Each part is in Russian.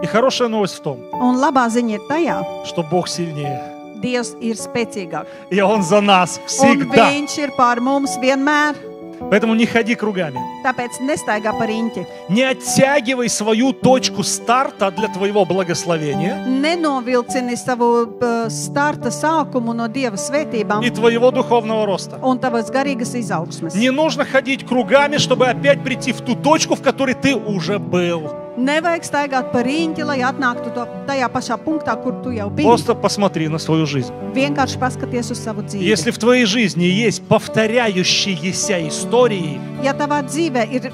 И хорошая новость в том, Un labā ziņa ir tajā, что Бог сильнее. Dievs ir spēcīgāk. И Он за нас Un всегда. viņš ir pār mums vienmēr. Поэтому не ходи кругами. Tāpēc nestaigā pa riņķi. Не оттягивай свою точку старта для твоего благословения Nenovilcini savu starta sākumu no Dieva svētībām и твоего духовного роста. un tavas garīgas izaugsmes. Не нужно ходить кругами, чтобы опять прийти в ту точку, в которой ты уже был. Nevajag staigāt pa riņķi, lai atnāktu tajā pašā punktā, kur tu jau biji. Просто посмотри на свою жизнь. Vienkārši paskaties uz savu dzīvi. Если в твоей жизни есть повторяющиеся истории, Ja tavā dzīvē ir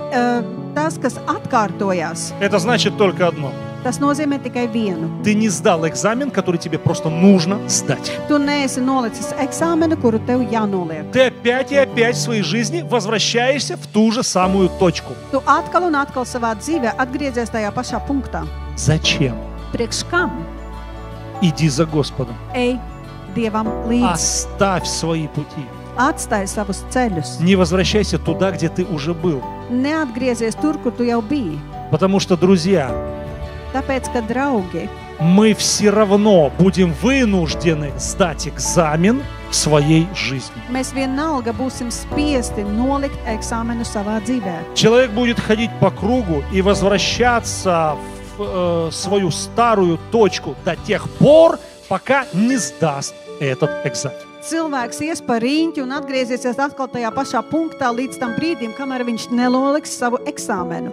tas, kas atkārtojās, это значит только одно. tas nozīmē tikai vienu. Ты не сдал экзамен, который тебе просто нужно сдать. Tu neesi nolicis eksāmenu, kuru tev jānoliek. Ты опять и опять в своей жизни возвращаешься в ту же самую точку. Tu atkal un atkal savā dzīvē atgriezies tajā pašā punktā. Зачем? Priekš kam? Иди за Господом. Ej Dievam līdzi. Оставь свои пути. Atstāj savus ceļus. Не возвращайся туда, где ты уже был. Neatgriezies tur, kur tu jau biji. Потому что, друзья, Tāpēc, ka draugi, мы все равно будем вынуждены сдать экзамен в своей жизни. mēs vienalga būsim spiesti nolikt eksāmenu savā dzīvē. Человек будет ходить по кругу и возвращаться в свою старую точку до тех пор, пока не сдаст этот экзамен. Cilvēks ies pa riņķi un atgriezīsies atkal tajā pašā punktā līdz tam brīdim, kamēr viņš neloliks savu eksāmenu.